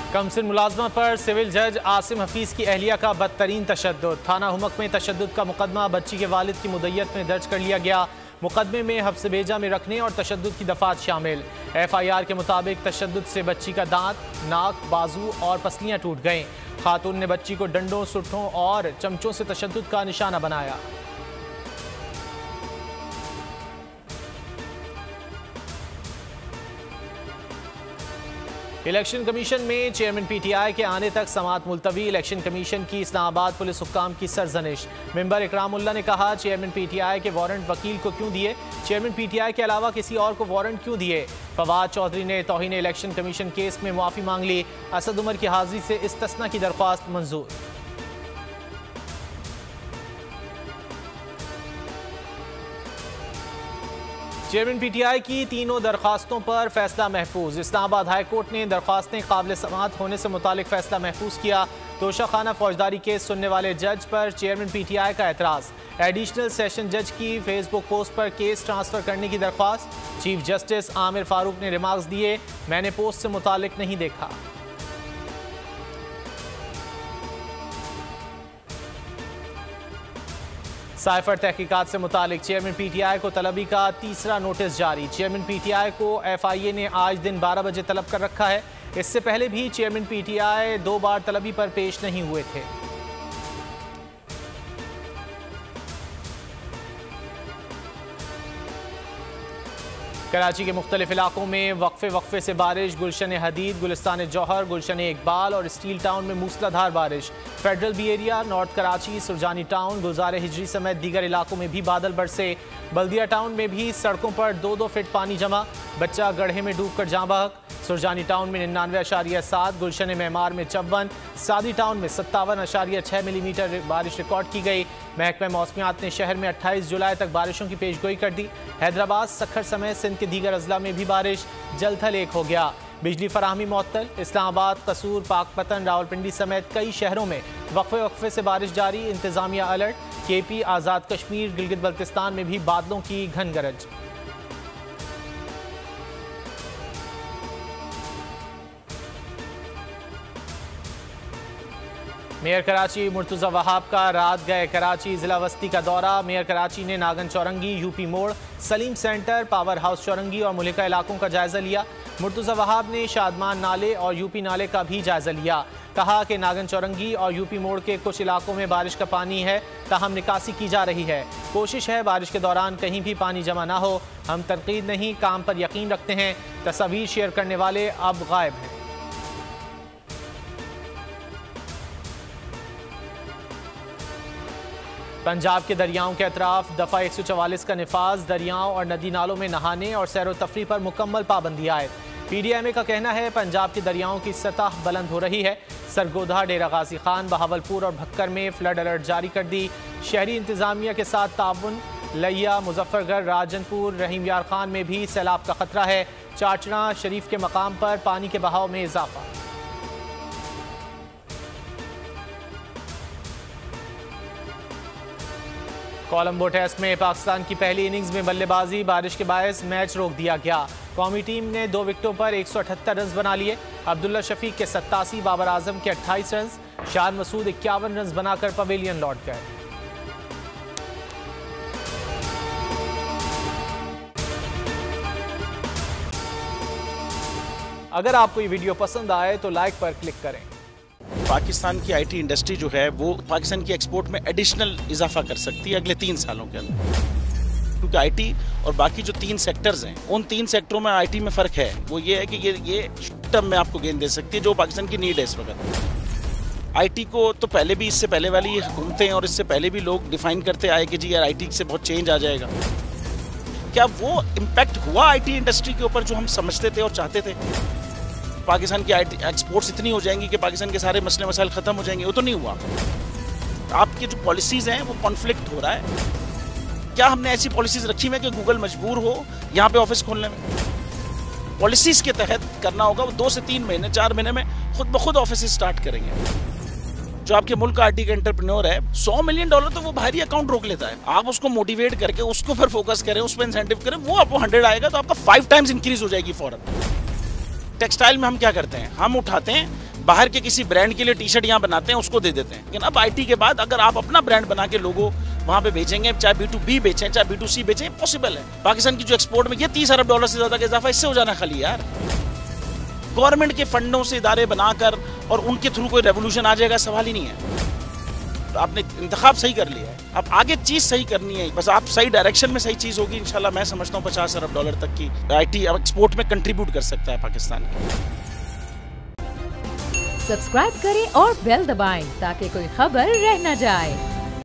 कमसिन मुलाजमा पर सिविल जज आसिम हफीज की अहलिया का बदतरीन तशद्दुद। थाना हुमक में तशद्दुद का मुकदमा बच्ची के वालिद की मुद्दत में दर्ज कर लिया गया। मुकदमे में हब्स बेजा में रखने और तशद्दुद की दफात शामिल। FIR के मुताबिक तशद्दुद से बच्ची का दांत, नाक, बाजू और पसलियां टूट गईं। खातून ने बच्ची को डंडों, सुट्ठों और चमचों से तशद्दुद का निशाना बनाया। इलेक्शन कमीशन में चेयरमैन PTI के आने तक समाअत मुलतवी। इलेक्शन कमीशन की इस्लामाबाद पुलिस हुक्काम की सरजनिश। मेंबर इकरामुल्लाह ने कहा, चेयरमैन PTI के वारंट वकील को क्यों दिए? चेयरमैन PTI के अलावा किसी और को वारंट क्यों दिए? फवाद चौधरी ने तौहीन इलेक्शन कमीशन केस में मुआफ़ी मांग ली। असद उमर की हाजिरी से इस्तिस्ना की दरख्वास्त मंजूर। चेयरमैन PTI की तीनों दरख्वास्तों पर फैसला महफूज। इस्लामाबाद हाई कोर्ट ने दरख्वास्तें काबिल समाअत होने से मुतालिक फैसला महफूज किया। तोशाखाना फौजदारी केस सुनने वाले जज पर चेयरमैन PTI का एतराज़। एडिशनल सेशन जज की फेसबुक पोस्ट पर केस ट्रांसफ़र करने की दरख्वास्त। चीफ जस्टिस आमिर फारूक ने रिमार्क्स दिए, मैंने पोस्ट से मुतालिक नहीं देखा। साइफर तहकीकात से मुतालिक चेयरमैन PTI को तलबी का तीसरा नोटिस जारी। चेयरमैन PTI को FIA ने आज दिन 12 बजे तलब कर रखा है। इससे पहले भी चेयरमैन PTI 2 बार तलबी पर पेश नहीं हुए थे। कराची के मुख्तलिफ इलाकों में वक्फे से बारिश। गुलशन हदीद, गुलिस्तान जौहर, गुलशन इकबाल और स्टील टाउन में मूसलाधार बारिश। Federal B area, north Karachi, Surjani town, Gulzar Hijri समेत दीगर इलाकों में भी बादल बरसे। बल्दिया टाउन में भी सड़कों पर 2-2 फीट पानी जमा। बच्चा गड्ढे में डूब कर जाँ बहक। सुरजानी टाउन में 99.7, गुलशन मेमार में 54, सादी टाउन में 57.6 मिलीमीटर बारिश रिकॉर्ड की गई। महकमा मौसमियात ने शहर में 28 जुलाई तक बारिशों की पेशगोई कर दी। हैदराबाद, सखर समेत सिंध के दीगर अजला में भी बारिश। जलथल एक हो गया। बिजली फराहमी मुअत्तल। इस्लामाबाद, कसूर, पाकपतन, रावलपिंडी समेत कई शहरों में वक्फे से बारिश जारी। इंतजामिया अलर्ट। KP, आज़ाद कश्मीर, गिलगित बल्तिस्तान में भी बादलों की घन गरज। मेयर कराची मुर्तज़ा वहाब का रात गए कराची ज़िला वस्ती का दौरा। मेयर कराची ने नागन चौरंगी, UP मोड़, सलीम सेंटर, पावर हाउस चौरंगी और मुलिका इलाकों का जायजा लिया। मुर्तज़ा वहाब ने शादमान नाले और UP नाले का भी जायजा लिया। कहा कि नागन चौरंगी और UP मोड़ के कुछ इलाकों में बारिश का पानी है, ताहम निकासी की जा रही है। कोशिश है बारिश के दौरान कहीं भी पानी जमा ना हो। हम तनकीद नहीं, काम पर यकीन रखते हैं। तस्वीर शेयर करने वाले अब गायब हैं। पंजाब के दरियाओं के अतराफ दफ़ा 144 का निफाज। दरियाओं और नदी नालों में नहाने और सैर व तफरी पर मुकम्मल पाबंदी आयद। PDMA का कहना है पंजाब की दरियाओं की सतह बुलंद हो रही है। सरगोधा, डेरा गाजी खान, बहावलपुर और भक्कर में फ्लड अलर्ट जारी कर दी। शहरी इंतजामिया के साथ ताउन। लिया, मुजफ्फरगढ़, राजनपुर, रहीम यार खान में भी सैलाब का खतरा है। चाचड़ा शरीफ के मकाम पर पानी के बहाव में इजाफा। कोलंबो टेस्ट में पाकिस्तान की पहली इनिंग्स में बल्लेबाजी। बारिश के बायस मैच रोक दिया गया। कौमी टीम ने 2 विकेटों पर 178 रन बना लिए। अब्दुल्ला शफीक के 87, बाबर आजम के 28 रन, शान मसूद 51 रन बनाकर पवेलियन लौट गए। अगर आपको ये वीडियो पसंद आए तो लाइक पर क्लिक करें। पाकिस्तान की IT इंडस्ट्री जो है वो पाकिस्तान की एक्सपोर्ट में एडिशनल इजाफा कर सकती है अगले 3 सालों के अंदर, क्योंकि IT और बाकी जो 3 सेक्टर्स हैं उन 3 सेक्टरों में IT में फ़र्क है। वो ये है कि ये टर्म में आपको गेन दे सकती है जो पाकिस्तान की नीड है इस वक्त। IT को तो पहले भी, इससे पहले वाली हुकूमतें और इससे पहले भी लोग डिफाइन करते आए कि जी यार IT से बहुत चेंज आ जाएगा। क्या वो इम्पैक्ट हुआ IT इंडस्ट्री के ऊपर जो हम समझते थे और चाहते थे? पाकिस्तान की IT एक्सपोर्ट्स इतनी हो जाएंगी कि पाकिस्तान के सारे मसले मसाइल ख़त्म हो जाएंगे? वो तो नहीं हुआ। आपकी जो पॉलिसीज़ हैं वो कॉन्फ्लिक्ट हो रहा है। क्या हमने ऐसी पॉलिसीज़ रखी हुई है कि गूगल मजबूर हो यहाँ पे ऑफिस खोलने में? पॉलिसीज़ के तहत करना होगा। वो 2 से 3 महीने 4 महीने में खुद ब खुद ऑफिस स्टार्ट करेंगे। जो आपके मुल्क का IT का एंटरप्रेन्योर है, $100 मिलियन तो वो बाहरी अकाउंट रोक लेता है। आप उसको मोटिवेट करके उसको पर फोकस करें, उस पर इंसेंटिव करें, वो आपको 100 आएगा तो आपका 5 टाइम्स इंक्रीज हो जाएगी फौरन। टेक्सटाइल में हम क्या करते हैं? हम उठाते हैं बाहर के किसी ब्रांड के लिए टी शर्ट यहाँ बनाते हैं, उसको दे देते हैं। लेकिन अब आईटी के बाद अगर आप अपना ब्रांड बना के लोगो वहां पे बेचेंगे, चाहे B2B बेचें चाहे B2C बेचें, पॉसिबल है। पाकिस्तान की जो एक्सपोर्ट में ये $30 अरब से ज्यादा का इजाफा इससे हो जाना खाली यार। गवर्नमेंट के फंडों से इदारे बनाकर और उनके थ्रू कोई रेवोल्यूशन आ जाएगा, सवाल ही नहीं है। तो आपने इंतखाब सही कर लिया है, अब आगे चीज सही करनी है, बस आप सही डायरेक्शन में सही चीज होगी इंशाल्लाह। मैं समझता हूँ $50 अरब तक की आईटी अब एक्सपोर्ट में कंट्रीब्यूट कर सकता है पाकिस्तान। सब्सक्राइब करें और बेल दबाएं ताकि कोई खबर रह न जाए।